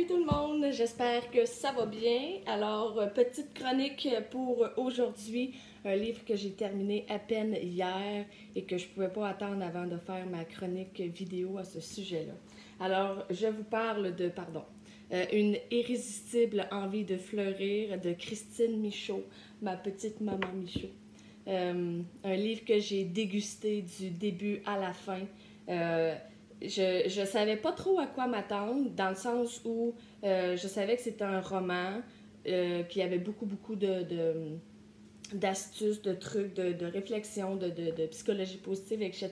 Salut tout le monde, j'espère que ça va bien. Alors, petite chronique pour aujourd'hui, un livre que j'ai terminé à peine hier et que je ne pouvais pas attendre avant de faire ma chronique vidéo à ce sujet-là. Alors, je vous parle de, Une irrésistible envie de fleurir de Christine Michaud, ma petite maman Michaud. Un livre que j'ai dégusté du début à la fin. Je savais pas trop à quoi m'attendre, dans le sens où je savais que c'était un roman qui avait beaucoup d'astuces, de trucs, de réflexion, de psychologie positive, etc.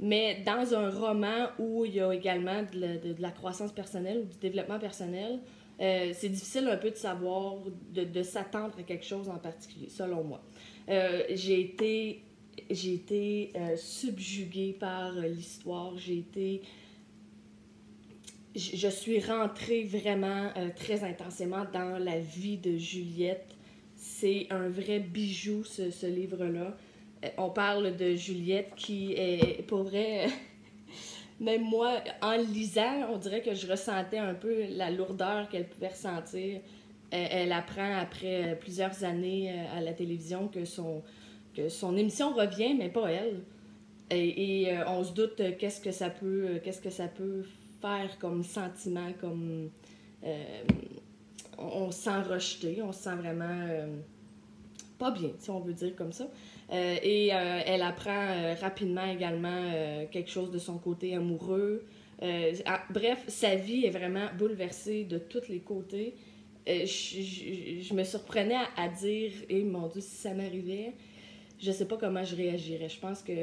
Mais dans un roman où il y a également de la croissance personnelle ou du développement personnel, c'est difficile un peu de savoir, de s'attendre à quelque chose en particulier, selon moi. J'ai été subjuguée par l'histoire. Je suis rentrée vraiment très intensément dans la vie de Juliette. C'est un vrai bijou, ce livre-là. On parle de Juliette qui est, pour vrai, même moi, en le lisant, on dirait que je ressentais un peu la lourdeur qu'elle pouvait ressentir. Elle apprend après plusieurs années à la télévision que son émission revient, mais pas elle. Et on se doute qu'est-ce que ça peut faire comme sentiment, comme on se sent rejeté, on se sent vraiment pas bien, si on veut dire comme ça. Elle apprend rapidement également quelque chose de son côté amoureux. Bref, sa vie est vraiment bouleversée de tous les côtés. Je me surprenais à dire, et mon Dieu, si ça m'arrivait, je sais pas comment je réagirais. Je pense que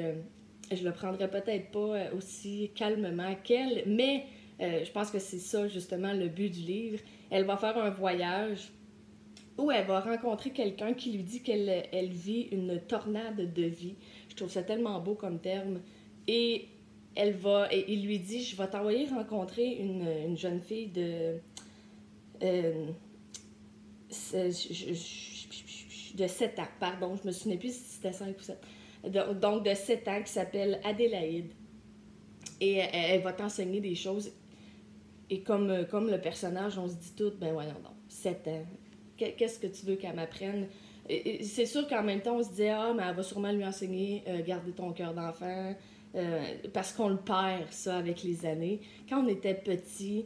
je le prendrais peut-être pas aussi calmement qu'elle, mais je pense que c'est ça justement le but du livre. Elle va faire un voyage où elle va rencontrer quelqu'un qui lui dit qu'elle vit une tornade de vie. Je trouve ça tellement beau comme terme. Et il lui dit, je vais t'envoyer rencontrer une jeune fille euh, de 7 ans, pardon, je me souviens plus si c'était 5 ou 7. Donc de 7 ans, qui s'appelle Adélaïde. Et elle va t'enseigner des choses. Et comme le personnage, on se dit tout, ben voyons donc, 7 ans. Qu'est-ce que tu veux qu'elle m'apprenne? Et c'est sûr qu'en même temps, on se dit, ah, mais elle va sûrement lui enseigner garder ton cœur d'enfant, parce qu'on le perd, ça, avec les années. Quand on était petit,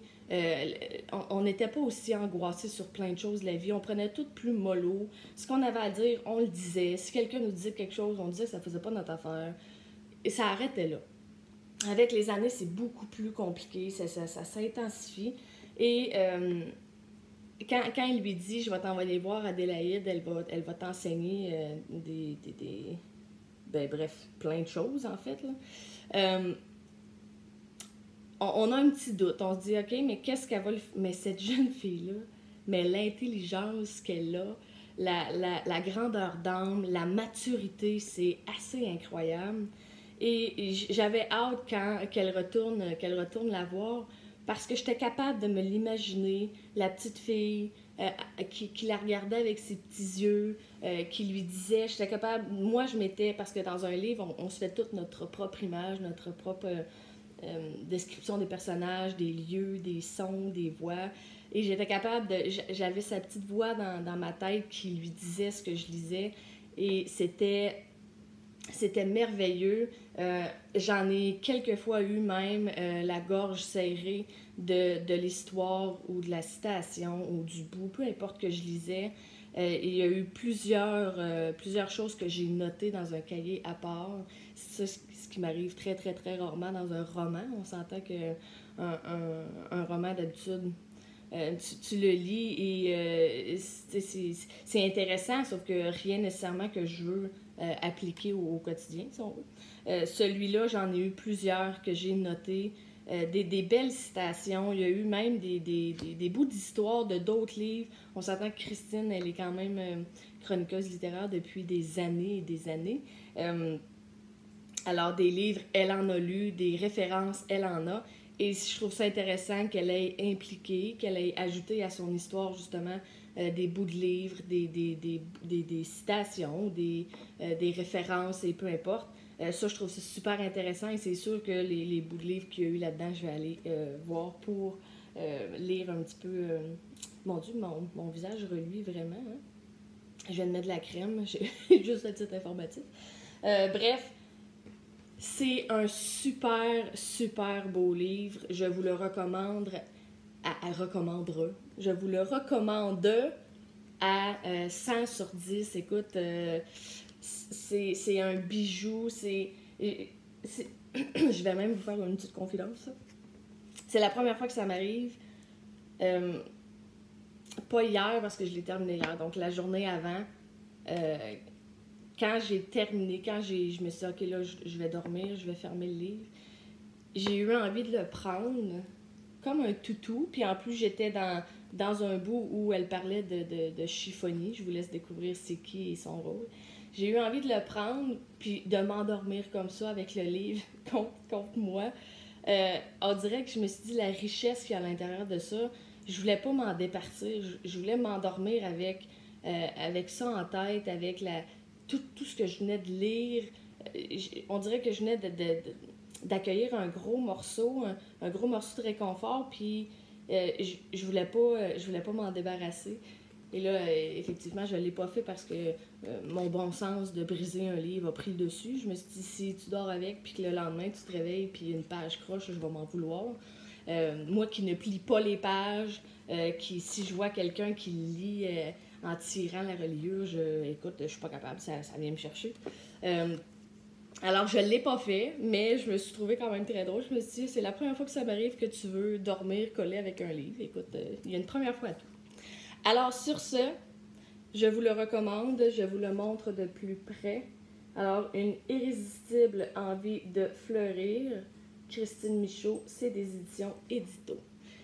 on n'était pas aussi angoissé sur plein de choses de la vie. On prenait tout plus mollo. Ce qu'on avait à dire, on le disait. Si quelqu'un nous disait quelque chose, on disait que ça faisait pas notre affaire. Et ça arrêtait là. Avec les années, c'est beaucoup plus compliqué. Ça s'intensifie. Et quand il lui dit, je vais t'envoyer voir Adélaïde, elle va t'enseigner ben, bref, plein de choses, en fait, là. On a un petit doute. On se dit, OK, mais qu'est-ce qu'elle va... Mais cette jeune fille-là, mais l'intelligence qu'elle a, la grandeur d'âme, la maturité, c'est assez incroyable. Et j'avais hâte qu'elle retourne la voir, parce que j'étais capable de me l'imaginer, la petite fille qui la regardait avec ses petits yeux, qui lui disait, j'étais capable, moi je m'étais, parce que dans un livre, on se fait toute notre propre image, notre propre description des personnages, des lieux, des sons, des voix, et j'étais capable j'avais sa petite voix dans ma tête qui lui disait ce que je lisais, et c'était merveilleux. J'en ai quelquefois eu même la gorge serrée de l'histoire ou de la citation ou du bout, peu importe que je lisais. Il y a eu plusieurs choses que j'ai notées dans un cahier à part. C'est ça, ce qui m'arrive très, très, très rarement dans un roman. On s'entend qu'un roman, d'habitude, tu le lis et c'est intéressant, sauf que rien nécessairement que je veux appliquer au quotidien, si on veut. Celui-là, j'en ai eu plusieurs que j'ai notés, des belles citations. Il y a eu même des bouts d'histoire de d'autres livres. On s'entend que Christine, elle est quand même chroniqueuse littéraire depuis des années et des années. Alors, des livres, elle en a lu, des références, elle en a. Et je trouve ça intéressant qu'elle ait impliqué, qu'elle ait ajouté à son histoire, justement, des bouts de livres, des citations, des références, et peu importe. Ça, je trouve ça super intéressant, et c'est sûr que les bouts de livres qu'il y a eu là-dedans, je vais aller voir pour lire un petit peu. Mon Dieu, mon visage reluit vraiment. Hein? Je viens de mettre de la crème, j'ai juste le titre informatif. Bref, c'est un super, super beau livre. Je vous le recommande je vous le recommande à 100 sur 10. Écoute, c'est un bijou. Je vais même vous faire une petite confidence. C'est la première fois que ça m'arrive. Pas hier, parce que je l'ai terminé hier. Donc, la journée avant, quand j'ai terminé, je me suis dit, OK, là, je vais dormir, je vais fermer le livre, j'ai eu envie de le prendre comme un toutou. Puis en plus, j'étais dans un bout où elle parlait de chiffonnier. Je vous laisse découvrir c'est qui et son rôle. J'ai eu envie de le prendre, puis de m'endormir comme ça avec le livre contre moi. On dirait que je me suis dit la richesse qu'il y a à l'intérieur de ça. Je voulais pas m'en départir. Je voulais m'endormir avec ça en tête, avec tout ce que je venais de lire. On dirait que je venais d'accueillir un gros morceau de réconfort, puis je voulais pas m'en débarrasser. Et là, effectivement, je ne l'ai pas fait parce que mon bon sens de briser un livre a pris le dessus. Je me suis dit, si tu dors avec, puis que le lendemain, tu te réveilles, puis une page croche, je vais m'en vouloir. Moi qui ne plie pas les pages, si je vois quelqu'un qui lit en tirant la reliure, écoute, je suis pas capable, ça vient me chercher. Alors, je ne l'ai pas fait, mais je me suis trouvée quand même très drôle. Je me suis dit, c'est la première fois que ça m'arrive que tu veux dormir collé avec un livre. Écoute, il y a une première fois à tout. Alors, sur ce, je vous le recommande, je vous le montre de plus près. Alors, Une irrésistible envie de fleurir, Christine Michaud, c'est des éditions Édito.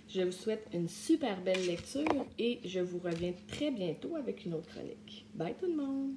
Je vous souhaite une super belle lecture et je vous reviens très bientôt avec une autre chronique. Bye tout le monde!